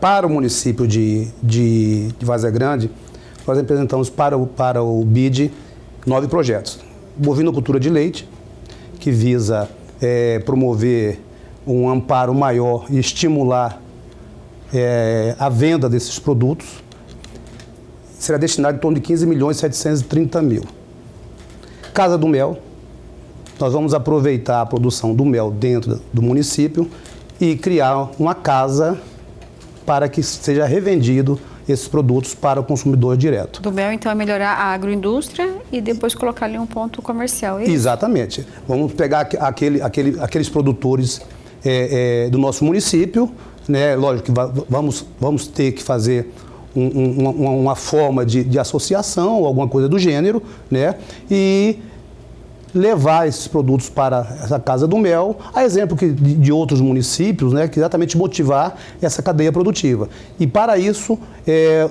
Para o município de Várzea Grande, nós apresentamos para o BID 9 projetos. Bovinocultura de leite, que visa promover um amparo maior e estimular a venda desses produtos. Será destinado em torno de 15.730.000. Casa do Mel, nós vamos aproveitar a produção do mel dentro do município e criar uma casa para que seja revendido esses produtos para o consumidor direto. Do mel, então, é melhorar a agroindústria e depois colocar ali um ponto comercial. É isso? Exatamente. Vamos pegar aqueles produtores do nosso município, né? Lógico que vamos ter que fazer uma forma de associação ou alguma coisa do gênero, né? E levar esses produtos para essa Casa do Mel, a exemplo de outros municípios, né, que exatamente motivar essa cadeia produtiva. E para isso,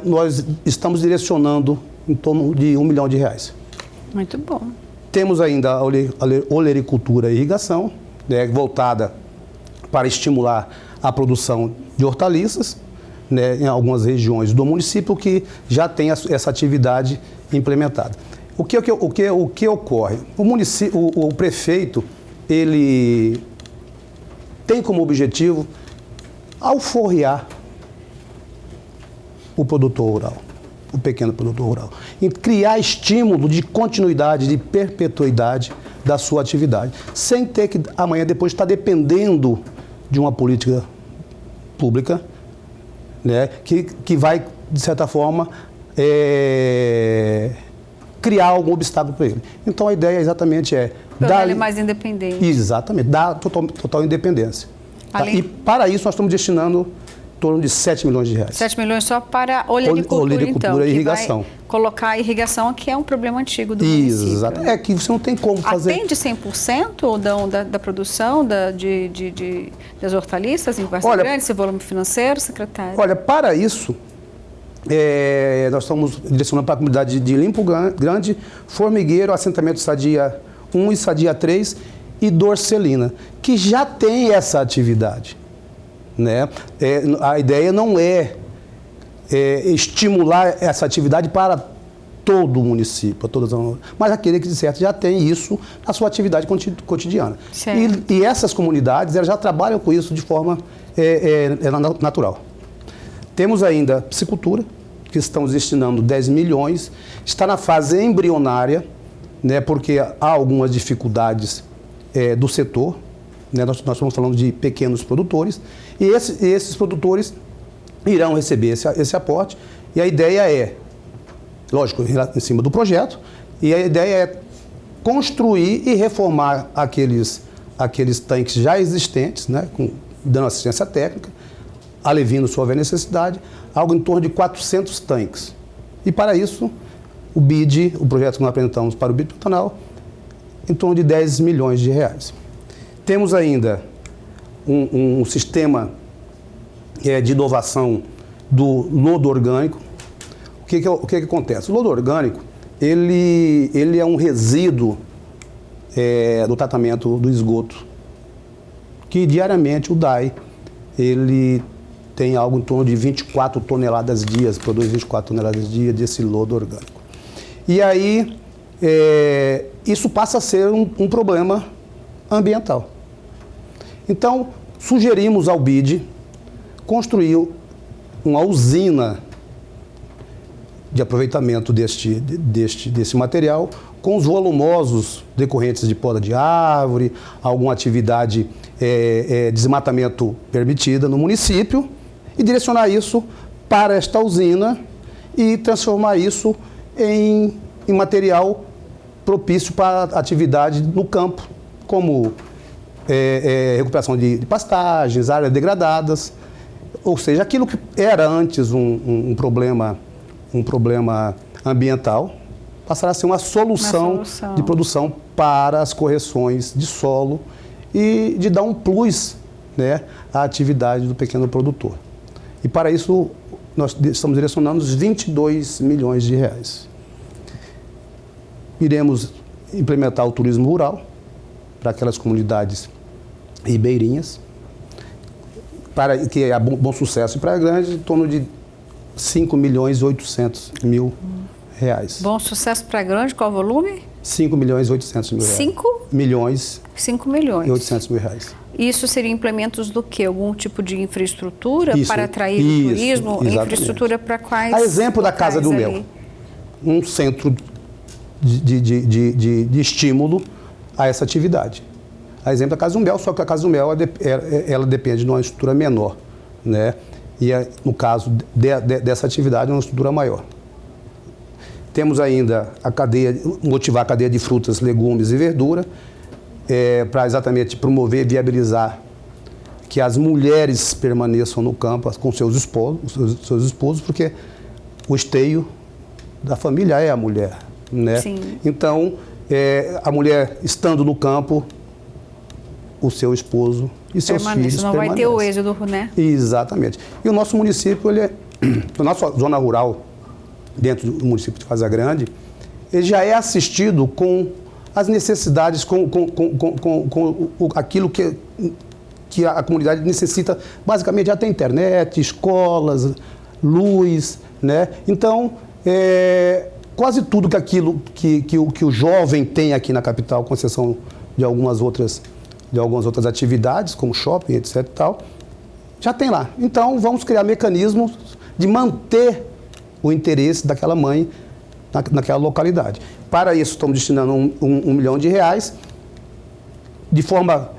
nós estamos direcionando em torno de R$1 milhão. Muito bom. Temos ainda a olericultura e irrigação, né, voltada para estimular a produção de hortaliças, né, em algumas regiões do município que já tem essa atividade implementada. O que ocorre? O prefeito, ele tem como objetivo alforriar o produtor rural, o pequeno produtor rural, e criar estímulo de continuidade, de perpetuidade da sua atividade, sem ter que amanhã depois estar dependendo de uma política pública, né, que vai, de certa forma, criar algum obstáculo para ele. Então a ideia exatamente dar ele mais independente. Exatamente, dar total independendência. Tá? E para isso nós estamos destinando em torno de R$7 milhões. 7 milhões só para olericultura, então, e irrigação. Vai colocar a irrigação, que é um problema antigo do município. Exato. É que você não tem como fazer... Atende 100% da produção das hortaliças em Várzea Grande, esse volume financeiro, secretário? Olha, para isso, nós estamos direcionando para a comunidade de Limpo Grande, Formigueiro, assentamento Sadia 1 e Sadia 3 e Dorcelina, que já tem essa atividade, né? A ideia não é estimular essa atividade para todo o município, mas aquele que, de certo, já tem isso na sua atividade cotidiana. E essas comunidades elas já trabalham com isso de forma natural. Temos ainda piscicultura, que estamos destinando 10 milhões, está na fase embrionária, né, porque há algumas dificuldades do setor, né, nós estamos falando de pequenos produtores, e esses produtores irão receber esse aporte, e a ideia lógico, em cima do projeto, e a ideia é construir e reformar aqueles tanques já existentes, né, dando assistência técnica, aleviando se houver necessidade, algo em torno de 400 tanques. E para isso, o BID, o projeto que nós apresentamos para o BID Pantanal, em torno de R$10 milhões. Temos ainda um sistema de inovação do lodo orgânico. O que acontece? O lodo orgânico, ele é um resíduo do tratamento do esgoto, que diariamente o DAI, ele tem algo em torno de 24 toneladas dia, produz 24 toneladas dia desse lodo orgânico. E aí, isso passa a ser um problema ambiental. Então, sugerimos ao BID construir uma usina de aproveitamento desse material com os volumosos decorrentes de poda de árvore, alguma atividade desmatamento permitida no município, e direcionar isso para esta usina e transformar isso em material propício para atividade no campo, como recuperação de pastagens, áreas degradadas, ou seja, aquilo que era antes um problema ambiental, passará a ser uma solução de produção para as correções de solo e de dar um plus, né, à atividade do pequeno produtor. E para isso, nós estamos direcionando os R$22 milhões. Iremos implementar o turismo rural para aquelas comunidades ribeirinhas, que é bom sucesso em Praia Grande, em torno de R$5.800.000. Bom sucesso para Grande, qual o volume? R$5.800.000. 5? Milhões. 5 milhões. E R$800.000. Isso seria implementos do quê? Algum tipo de infraestrutura para atrair o turismo? Exatamente. Infraestrutura para quais? A exemplo da Casa do Mel, um centro de estímulo a essa atividade. A exemplo da Casa do Mel, só que a Casa do Mel ela depende de uma estrutura menor, né? E, no caso dessa atividade, uma estrutura maior. Temos ainda motivar a cadeia de frutas, legumes e verdura, para exatamente promover e viabilizar que as mulheres permaneçam no campo com seus esposos, porque o esteio da família é a mulher, né? Sim. Então, a mulher estando no campo, o seu esposo e seus filhos não permanecem. vai ter o êxodo, né? Exatamente. E o nosso município, a nossa zona rural, dentro do município de Várzea Grande, ele já é assistido com as necessidades, com aquilo que a comunidade necessita, basicamente já tem internet, escolas, luz, né? Então, quase tudo que o jovem tem aqui na capital, com exceção de algumas outras atividades, como shopping, etc. e tal, já tem lá. Então, vamos criar mecanismos de manter o interesse daquela mãe naquela localidade. Para isso, estamos destinando R$1 milhão, de forma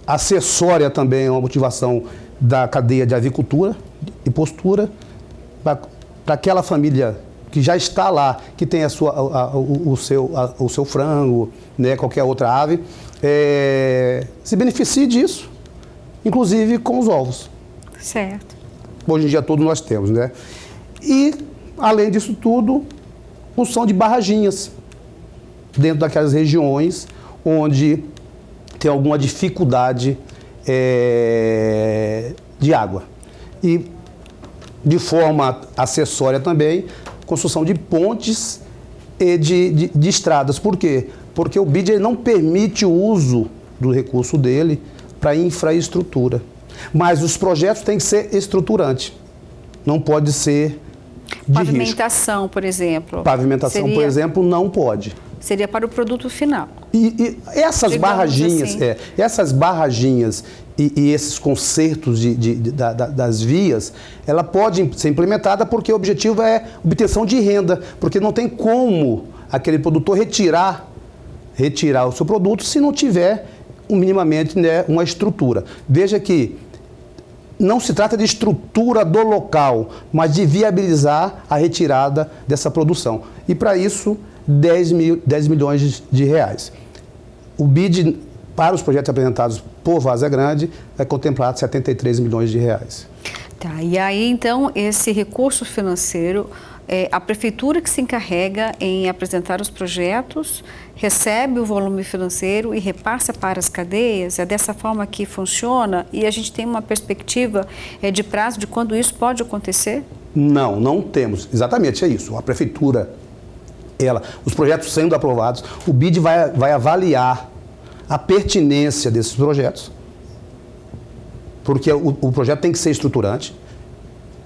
acessória também a motivação da cadeia de avicultura e postura, para aquela família que já está lá, que tem o seu frango, né, qualquer outra ave, se beneficie disso, inclusive com os ovos. Certo. Hoje em dia todos nós temos, né? E, além disso tudo, função de barraginhas dentro daquelas regiões onde tem alguma dificuldade de água. E, de forma acessória também, construção de pontes e de estradas. Por quê? Porque o BID não permite o uso do recurso dele para infraestrutura. Mas os projetos têm que ser estruturantes. Não pode ser de pavimentação, risco. Por exemplo. Pavimentação, por exemplo, não pode. Seria para o produto final. E essas barraginhas, assim. E esses consertos das vias, ela pode ser implementada porque o objetivo é obtenção de renda, porque não tem como aquele produtor retirar o seu produto se não tiver minimamente, né, uma estrutura. Veja que não se trata de estrutura do local, mas de viabilizar a retirada dessa produção. E para isso, 10 milhões de reais. O BID, para os projetos apresentados por Várzea Grande, vai contemplar 73 milhões de reais. Tá, e aí então esse recurso financeiro, a prefeitura que se encarrega em apresentar os projetos, recebe o volume financeiro e repassa para as cadeias? É dessa forma que funciona? E a gente tem uma perspectiva de prazo de quando isso pode acontecer? Não temos. Exatamente, é isso. A prefeitura, os projetos sendo aprovados, o BID vai avaliar a pertinência desses projetos, porque o projeto tem que ser estruturante,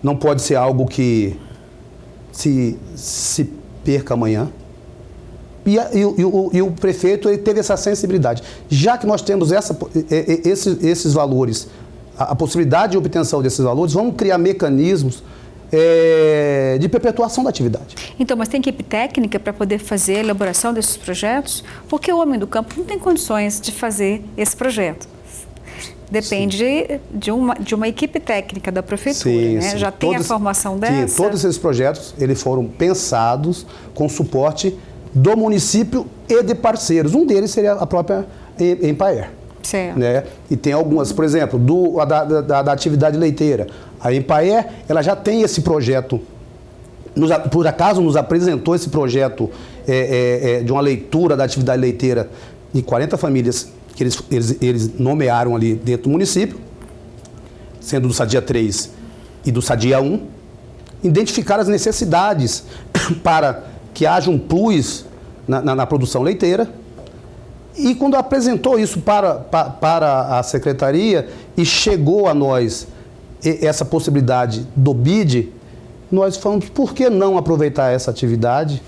não pode ser algo que se perca amanhã. E o prefeito teve essa sensibilidade. Já que nós temos esses valores, a possibilidade de obtenção desses valores, vamos criar mecanismos de perpetuação da atividade. Então, mas tem equipe técnica para poder fazer a elaboração desses projetos? Porque o homem do campo não tem condições de fazer esse projeto. Depende de uma equipe técnica da prefeitura, né? Sim. Já tem a formação dessa? Sim, todos esses projetos eles foram pensados com suporte do município e de parceiros. Um deles seria a própria Empaer. Certo. Né? E tem algumas, por exemplo, da atividade leiteira. A Empaer, ela já tem esse projeto, por acaso nos apresentou esse projeto de uma leitura da atividade leiteira de 40 famílias que eles nomearam ali dentro do município, sendo do Sadia 3 e do Sadia 1, identificaram as necessidades para que haja um plus na produção leiteira. E quando apresentou isso para a secretaria e chegou a nós essa possibilidade do BID, nós falamos, por que não aproveitar essa atividade,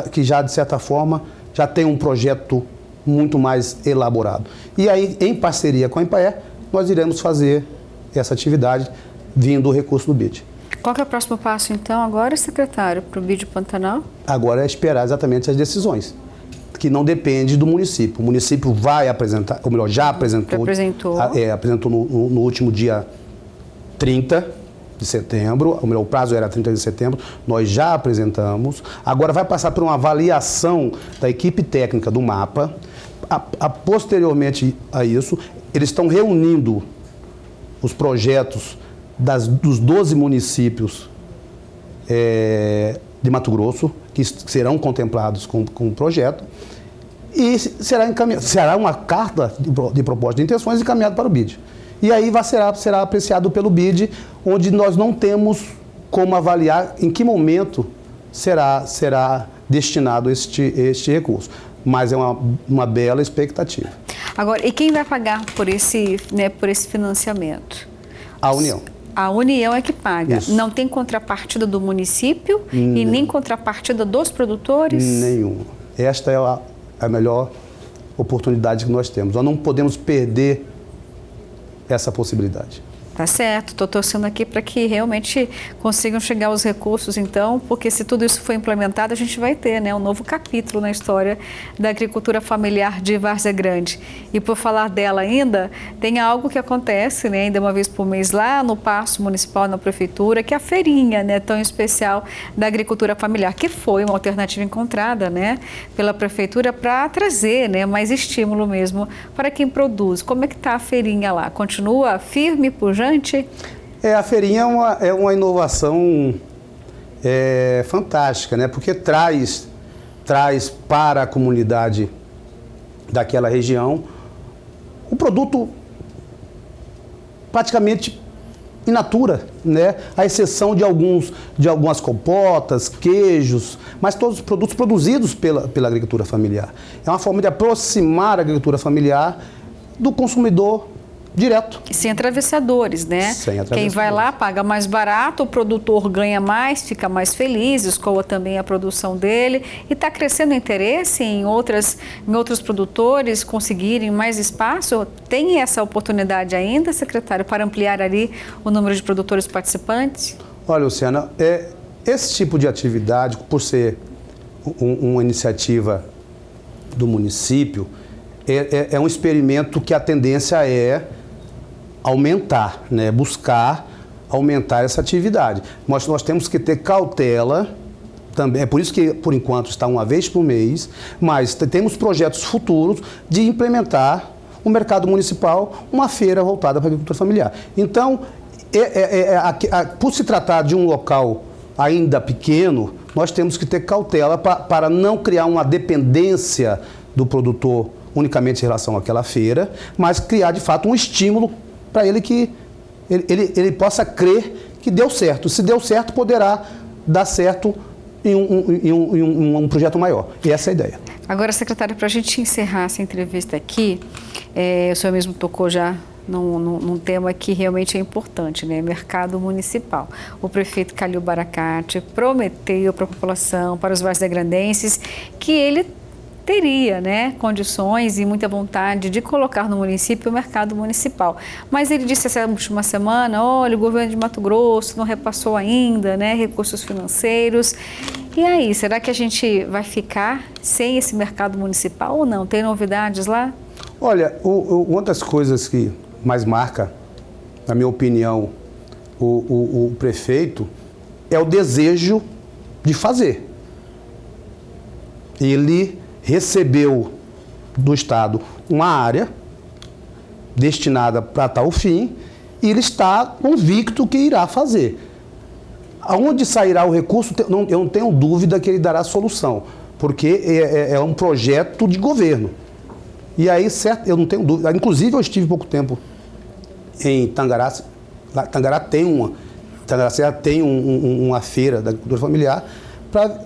que já de certa forma, já tem um projeto muito mais elaborado. E aí, em parceria com a Empaer, nós iremos fazer essa atividade vindo o recurso do BID. Qual que é o próximo passo, então, agora, secretário, para o BID Pantanal? Agora é esperar exatamente as decisões, que não depende do município. O município vai apresentar, ou melhor, já apresentou. Apresentou. Apresentou no último dia 30 de setembro, o prazo era 30 de setembro, nós já apresentamos. Agora vai passar por uma avaliação da equipe técnica do MAPA. Posteriormente a isso, eles estão reunindo os projetos dos 12 municípios de Mato Grosso, que serão contemplados com o projeto, e será uma carta de proposta de intenções encaminhada para o BID. E aí será apreciado pelo BID, onde nós não temos como avaliar em que momento será destinado este recurso. Mas é uma bela expectativa. Agora, e quem vai pagar por esse financiamento? A União. A União é que paga. Isso. Não tem contrapartida do município e nem contrapartida dos produtores? Nenhuma. Esta é a melhor oportunidade que nós temos. Nós não podemos perder essa possibilidade. Tá certo, estou torcendo aqui para que realmente consigam chegar os recursos, então, porque se tudo isso for implementado, a gente vai ter, né, um novo capítulo na história da agricultura familiar de Várzea Grande. E por falar dela ainda, tem algo que acontece, né, ainda uma vez por mês lá no Paço Municipal, na Prefeitura, que é a feirinha, né, tão especial da agricultura familiar, que foi uma alternativa encontrada, né, pela Prefeitura para trazer, né, mais estímulo mesmo para quem produz. Como é que está a feirinha lá? Continua firme, pujante? A feirinha é uma inovação fantástica, né? Porque traz para a comunidade daquela região um produto praticamente in natura, né? À exceção de algumas compotas, queijos, mas todos os produtos produzidos pela agricultura familiar. É uma forma de aproximar a agricultura familiar do consumidor direto. Sem atravessadores, né? Sem atravessadores. Quem vai lá paga mais barato, o produtor ganha mais, fica mais feliz, escoa também a produção dele e está crescendo o interesse em outros produtores conseguirem mais espaço. Tem essa oportunidade ainda, secretário, para ampliar ali o número de produtores participantes? Olha, Luciana, esse tipo de atividade, por ser uma iniciativa do município, é um experimento que a tendência é aumentar, né? Buscar aumentar essa atividade. Nós temos que ter cautela também, é por isso que, por enquanto, está uma vez por mês, mas temos projetos futuros de implementar o mercado municipal, uma feira voltada para a agricultura familiar. Então, por se tratar de um local ainda pequeno, nós temos que ter cautela para não criar uma dependência do produtor unicamente em relação àquela feira, mas criar, de fato, um estímulo para ele que ele possa crer que deu certo. Se deu certo, poderá dar certo em um projeto maior. E essa é a ideia. Agora, secretário, para a gente encerrar essa entrevista aqui, o senhor mesmo tocou já num tema que realmente é importante, né? Mercado municipal. O prefeito Calil Baracate prometeu para a população, para os varzegrandenses, que ele teria, né, condições e muita vontade de colocar no município o mercado municipal. Mas ele disse essa última semana, olha, o governo de Mato Grosso não repassou ainda, né, recursos financeiros. E aí, será que a gente vai ficar sem esse mercado municipal ou não? Tem novidades lá? Olha, uma das coisas que mais marca, na minha opinião, o prefeito é o desejo de fazer. Ele recebeu do Estado uma área destinada para tal fim e ele está convicto que irá fazer. Aonde sairá o recurso, eu não tenho dúvida que ele dará solução, porque é um projeto de governo. E aí, certo, eu não tenho dúvida. Inclusive, eu estive pouco tempo em Tangará. Tangará tem uma feira da agricultura familiar para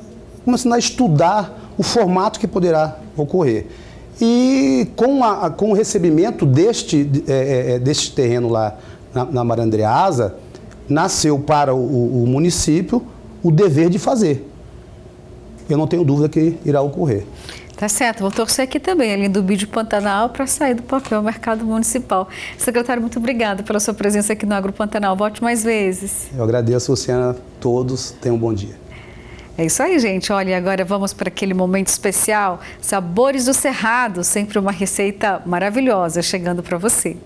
começar a estudar o formato que poderá ocorrer. E com o recebimento deste terreno lá na Marandreasa, nasceu para o município o dever de fazer. Eu não tenho dúvida que irá ocorrer. Tá certo, vou torcer aqui também, além do BID Pantanal, para sair do papel mercado municipal. Secretário, muito obrigada pela sua presença aqui no Agro Pantanal. Volte mais vezes. Eu agradeço, Luciana, a todos. Tenham um bom dia. É isso aí, gente. Olha, agora vamos para aquele momento especial. Sabores do Cerrado, sempre uma receita maravilhosa chegando para você.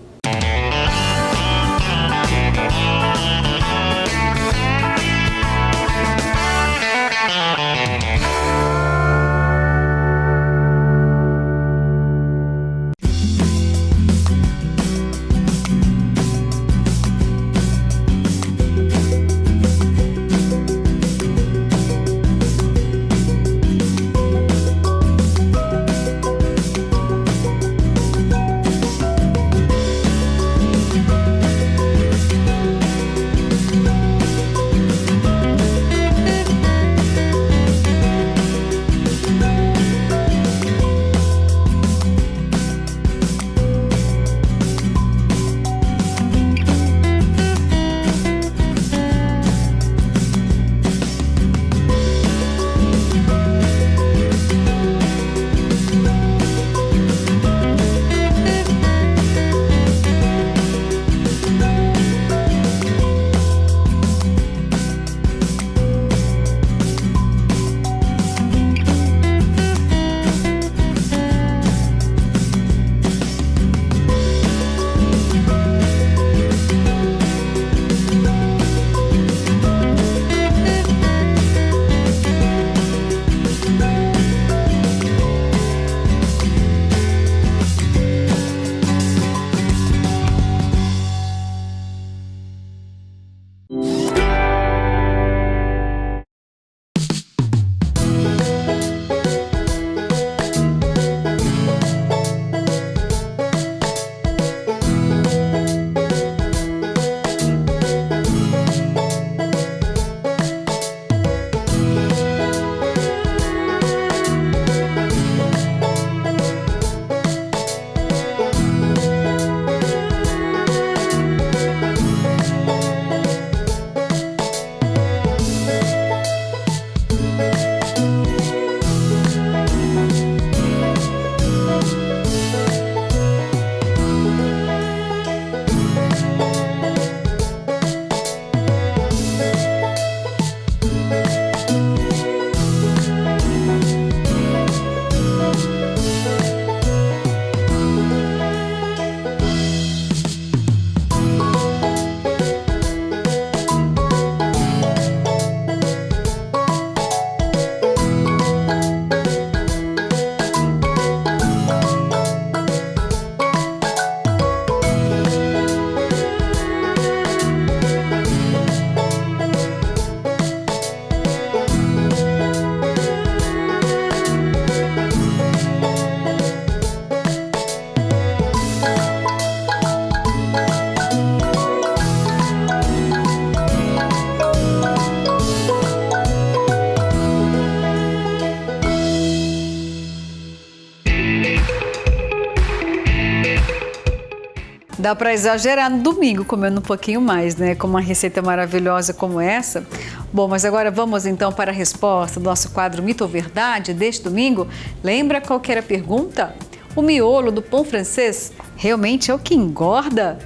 Dá para exagerar no domingo, comendo um pouquinho mais, né? Com uma receita maravilhosa como essa. Bom, mas agora vamos então para a resposta do nosso quadro Mito ou Verdade deste domingo. Lembra qual que era a pergunta? O miolo do pão francês realmente é o que engorda?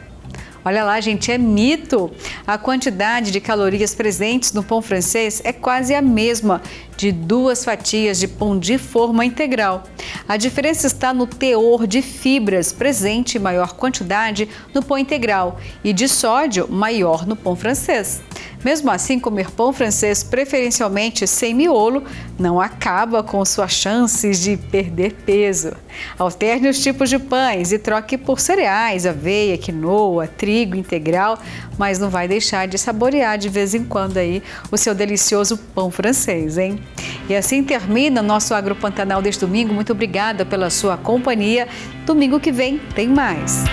Olha lá, gente, é mito. A quantidade de calorias presentes no pão francês é quase a mesma de 2 fatias de pão de forma integral. A diferença está no teor de fibras presente em maior quantidade no pão integral e de sódio maior no pão francês. Mesmo assim, comer pão francês, preferencialmente sem miolo, não acaba com suas chances de perder peso. Alterne os tipos de pães e troque por cereais, aveia, quinoa, trigo integral, mas não vai deixar de saborear de vez em quando aí o seu delicioso pão francês, hein? E assim termina o nosso Agropantanal deste domingo. Muito obrigada pela sua companhia. Domingo que vem tem mais.